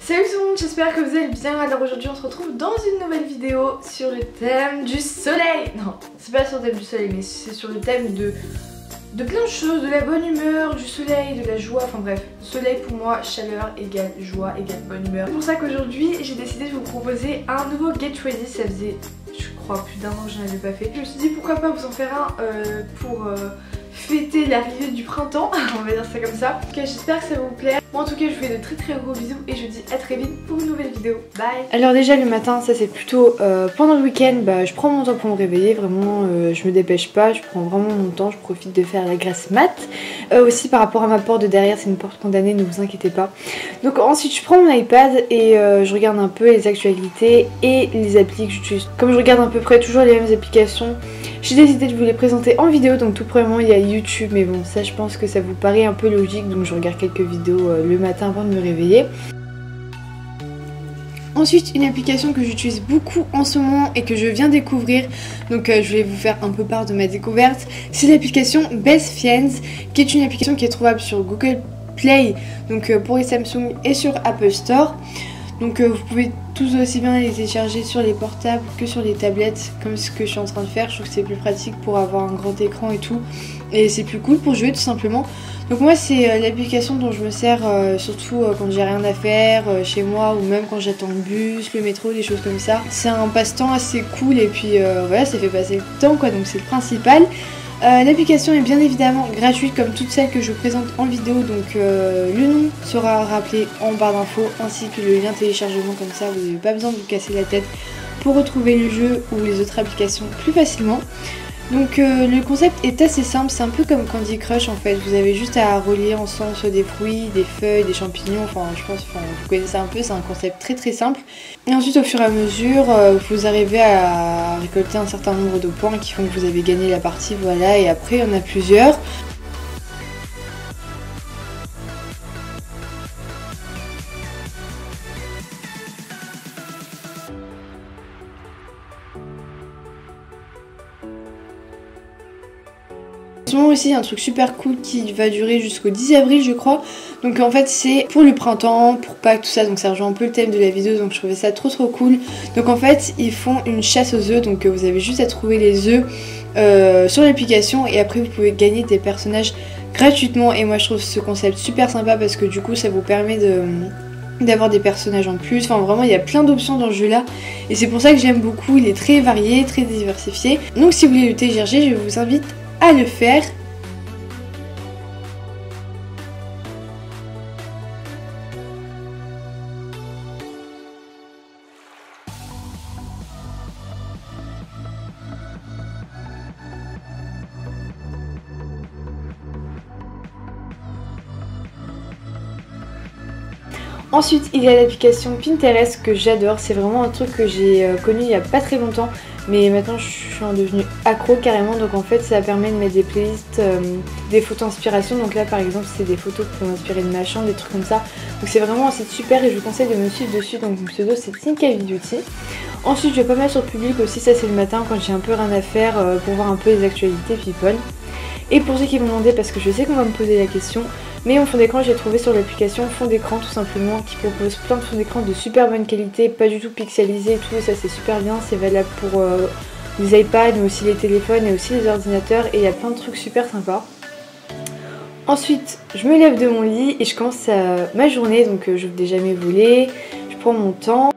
Salut tout le monde, j'espère que vous allez bien. Alors aujourd'hui on se retrouve dans une nouvelle vidéo sur le thème du soleil. Non, c'est pas sur le thème du soleil, mais c'est sur le thème de plein de choses, de la bonne humeur, du soleil, de la joie, enfin bref. Soleil pour moi, chaleur égale joie égale bonne humeur. C'est pour ça qu'aujourd'hui j'ai décidé de vous proposer un nouveau Get Ready. Ça faisait, je crois, plus d'un an que je n'avais pas fait. Je me suis dit pourquoi pas vous en faire un pour fêter l'arrivée du printemps, on va dire ça comme ça. En tout cas j'espère que ça va vous plaire. Moi en tout cas je vous fais de très gros bisous et je vous dis à très vite pour une nouvelle vidéo. Bye. Alors déjà le matin, ça c'est plutôt pendant le week-end, je prends mon temps pour me réveiller, vraiment je me dépêche pas, je prends vraiment mon temps, je profite de faire la grasse mat. Aussi par rapport à ma porte de derrière, c'est une porte condamnée, ne vous inquiétez pas. Donc ensuite je prends mon iPad et je regarde un peu les actualités et les applis que j'utilise. Comme je regarde à peu près toujours les mêmes applications, j'ai décidé de vous les présenter en vidéo. Donc tout premièrement il y a YouTube, mais bon ça je pense que ça vous paraît un peu logique, donc je regarde quelques vidéos le matin avant de me réveiller. Ensuite une application que j'utilise beaucoup en ce moment et que je viens découvrir, donc je vais vous faire un peu part de ma découverte, c'est l'application Best Fiends, qui est une application qui est trouvable sur Google Play, donc pour les Samsung, et sur Apple Store. Donc vous pouvez tout aussi bien les télécharger sur les portables que sur les tablettes, comme ce que je suis en train de faire. Je trouve que c'est plus pratique pour avoir un grand écran et tout, et c'est plus cool pour jouer tout simplement. Donc moi c'est l'application dont je me sers surtout quand j'ai rien à faire chez moi, ou même quand j'attends le bus, le métro, des choses comme ça. C'est un passe-temps assez cool et puis voilà, ça fait passer le temps quoi, donc c'est le principal. L'application est bien évidemment gratuite comme toutes celles que je vous présente en vidéo, donc le nom sera rappelé en barre d'infos ainsi que le lien téléchargement, comme ça vous n'avez pas besoin de vous casser la tête pour retrouver le jeu ou les autres applications plus facilement. Donc le concept est assez simple, c'est un peu comme Candy Crush en fait, vous avez juste à relier ensemble soit des fruits, des feuilles, des champignons, enfin je pense, vous connaissez un peu, c'est un concept très simple. Et ensuite au fur et à mesure, vous arrivez à récolter un certain nombre de points qui font que vous avez gagné la partie, voilà, et après il y en a plusieurs. Aussi un truc super cool qui va durer jusqu'au 10 avril je crois, donc en fait c'est pour le printemps, pour Pâques, tout ça, donc ça rejoint un peu le thème de la vidéo, donc je trouvais ça trop cool. Donc en fait ils font une chasse aux œufs, donc vous avez juste à trouver les œufs sur l'application et après vous pouvez gagner des personnages gratuitement, et moi je trouve ce concept super sympa parce que du coup ça vous permet d'avoir des personnages en plus, enfin vraiment il y a plein d'options dans le jeu là et c'est pour ça que j'aime beaucoup, il est très varié, très diversifié. Donc si vous voulez le télécharger, je vous invite à le faire. Ensuite il y a l'application Pinterest que j'adore, c'est vraiment un truc que j'ai connu il y a pas très longtemps, mais maintenant je suis devenue accro carrément. Donc en fait ça permet de mettre des playlists, des photos inspiration, donc là par exemple c'est des photos qui peuvent m'inspirer de ma chambre, des trucs comme ça. Donc c'est vraiment un site super et je vous conseille de me suivre dessus, donc mon pseudo c'est Tinka Beauty. Ensuite je vais pas mal sur Public aussi, ça c'est le matin quand j'ai un peu rien à faire pour voir un peu les actualités people. Et pour ceux qui me demandaient, parce que je sais qu'on va me poser la question, mais en fond d'écran j'ai trouvé sur l'application Fond d'écran tout simplement, qui propose plein de fonds d'écran de super bonne qualité, pas du tout pixelisé et tout, ça c'est super bien, c'est valable pour les iPads mais aussi les téléphones et aussi les ordinateurs, et il y a plein de trucs super sympas. Ensuite je me lève de mon lit et je commence ma journée, donc j'ouvre déjà mes volets, je prends mon temps.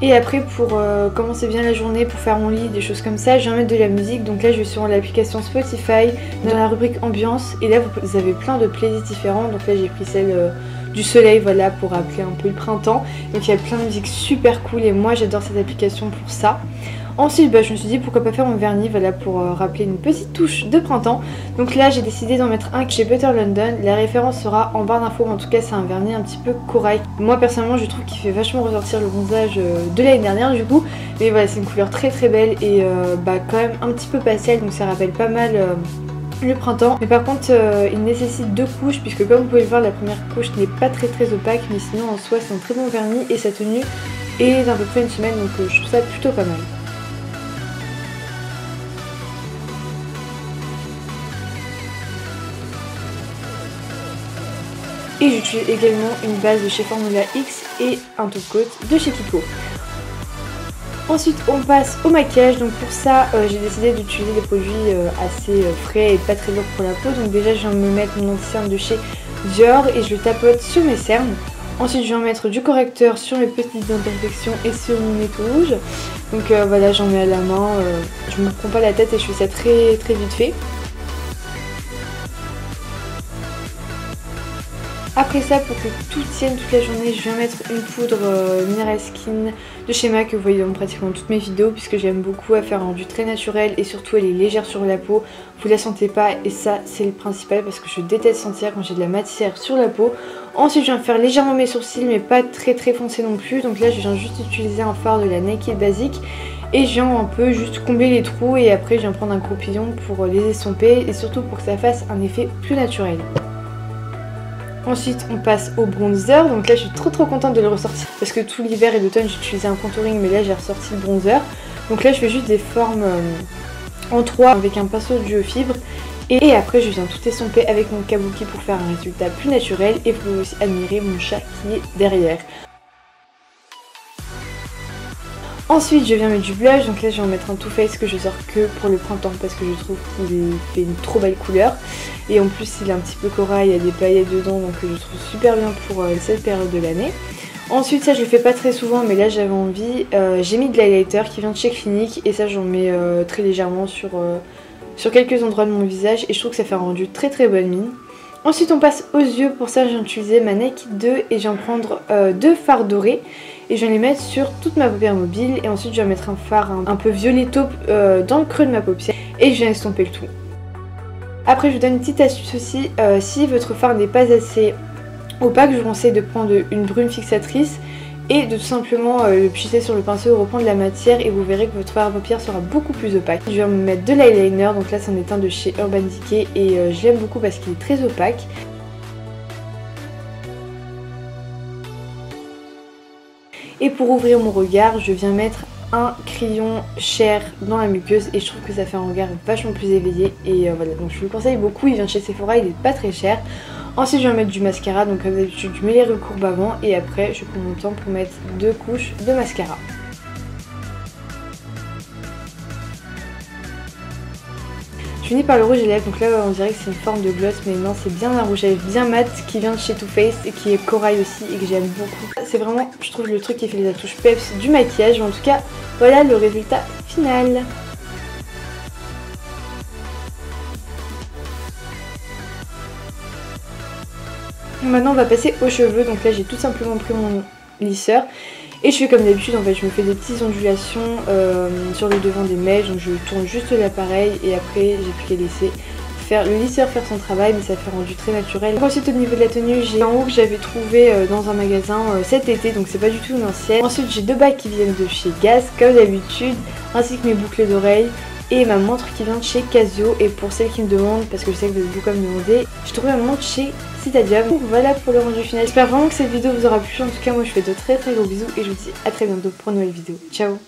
Et après pour commencer bien la journée, pour faire mon lit, des choses comme ça, je viens mettre de la musique. Donc là je suis sur l'application Spotify, dans la rubrique ambiance, et là vous avez plein de playlists différentes. Donc là j'ai pris celle du soleil, voilà, pour rappeler un peu le printemps. Donc il y a plein de musiques super cool et moi j'adore cette application pour ça. Ensuite je me suis dit pourquoi pas faire mon vernis, voilà, pour rappeler une petite touche de printemps. Donc là j'ai décidé d'en mettre un chez Butter London, la référence sera en barre d'infos, en tout cas c'est un vernis un petit peu corail. Moi personnellement je trouve qu'il fait vachement ressortir le bronzage de l'année dernière du coup, mais voilà c'est une couleur très belle et quand même un petit peu pastel, donc ça rappelle pas mal le printemps. Mais par contre il nécessite 2 couches, puisque comme vous pouvez le voir la première couche n'est pas très opaque, mais sinon en soi c'est un très bon vernis et sa tenue est d'à peu près une semaine, donc je trouve ça plutôt pas mal. Et j'utilise également une base de chez Formula X et un top coat de chez Kiko. Ensuite on passe au maquillage, donc pour ça j'ai décidé d'utiliser des produits assez frais et pas très lourds pour la peau. Donc déjà je viens de me mettre mon anti-cerne de chez Dior et je le tapote sur mes cernes. Ensuite je viens mettre du correcteur sur mes petites imperfections et sur mon nez tout rouge. Donc voilà, j'en mets à la main, je me prends pas la tête et je fais ça très vite fait. Après ça, pour que tout tienne toute la journée, je viens mettre une poudre Mirai Skin de chez MAC que vous voyez dans pratiquement toutes mes vidéos, puisque j'aime beaucoup, elle fait un rendu très naturel et surtout elle est légère sur la peau. Vous la sentez pas et ça c'est le principal parce que je déteste sentir quand j'ai de la matière sur la peau. Ensuite je viens faire légèrement mes sourcils mais pas très foncé non plus. Donc là je viens juste utiliser un fard de la Naked Basic. Et je viens un peu juste combler les trous et après je viens prendre un croupillon pour les estomper et surtout pour que ça fasse un effet plus naturel. Ensuite on passe au bronzer, donc là je suis trop contente de le ressortir parce que tout l'hiver et l'automne j'utilisais un contouring mais là j'ai ressorti le bronzer. Donc là je fais juste des formes en 3 avec un pinceau de fibre et après je viens tout estomper avec mon kabuki pour faire un résultat plus naturel et vous pouvez aussi admirer mon chat qui est derrière. Ensuite je viens mettre du blush, donc là je vais en mettre un Too Faced que je sors que pour le printemps parce que je trouve qu'il fait une trop belle couleur. Et en plus il est un petit peu corail, il y a des paillettes dedans donc je trouve super bien pour cette période de l'année. Ensuite ça je le fais pas très souvent mais là j'avais envie, j'ai mis de l'highlighter qui vient de chez Clinique et ça j'en mets très légèrement sur quelques endroits de mon visage et je trouve que ça fait un rendu très bonne mine. Ensuite on passe aux yeux, pour ça je viens d'utiliser ma Naked 2 et je viens prendre deux fards dorés. Et je viens les mettre sur toute ma paupière mobile et ensuite je viens mettre un fard un peu violet taupe dans le creux de ma paupière et je viens estomper le tout. Après je vous donne une petite astuce aussi, si votre fard n'est pas assez opaque, je vous conseille de prendre une brume fixatrice et de tout simplement le plisser sur le pinceau, reprendre la matière et vous verrez que votre fard à paupières sera beaucoup plus opaque. Je viens me mettre de l'eyeliner, donc là c'en est un de chez Urban Decay et je l'aime beaucoup parce qu'il est très opaque. Et pour ouvrir mon regard, je viens mettre un crayon Cher dans la muqueuse et je trouve que ça fait un regard vachement plus éveillé. Et voilà, donc je vous le conseille beaucoup, il vient de chez Sephora, il est pas très cher. Ensuite je viens mettre du mascara, donc comme d'habitude je mets les recourbes avant et après je prends mon temps pour mettre 2 couches de mascara. Je finis par le rouge à lèvres, donc là on dirait que c'est une forme de gloss mais non, c'est bien un rouge à lèvres bien mat qui vient de chez Too Faced et qui est corail aussi et que j'aime beaucoup. C'est vraiment, je trouve, le truc qui fait les touches peps du maquillage. En tout cas voilà le résultat final. Maintenant on va passer aux cheveux, donc là j'ai tout simplement pris mon lisseur. Et je fais comme d'habitude, en fait, je me fais des petites ondulations sur le devant des mèches, donc je tourne juste l'appareil et après j'ai plus qu'à laisser le lisseur faire son travail, mais ça fait rendu très naturel. Ensuite au niveau de la tenue, j'ai un haut que j'avais trouvé dans un magasin cet été, donc c'est pas du tout une ancienne. Ensuite j'ai deux bagues qui viennent de chez Gaz, comme d'habitude, ainsi que mes boucles d'oreilles. Et ma montre qui vient de chez Casio, et pour celles qui me demandent, parce que je sais que vous avez beaucoup à me demander, j'ai trouvé ma montre chez Citadium. Donc voilà pour le rendu final. J'espère vraiment que cette vidéo vous aura plu. En tout cas moi je fais de très gros bisous et je vous dis à très bientôt pour une nouvelle vidéo. Ciao.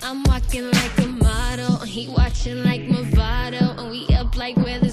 I'm walking like a model, he watching like Movado, and we up like where the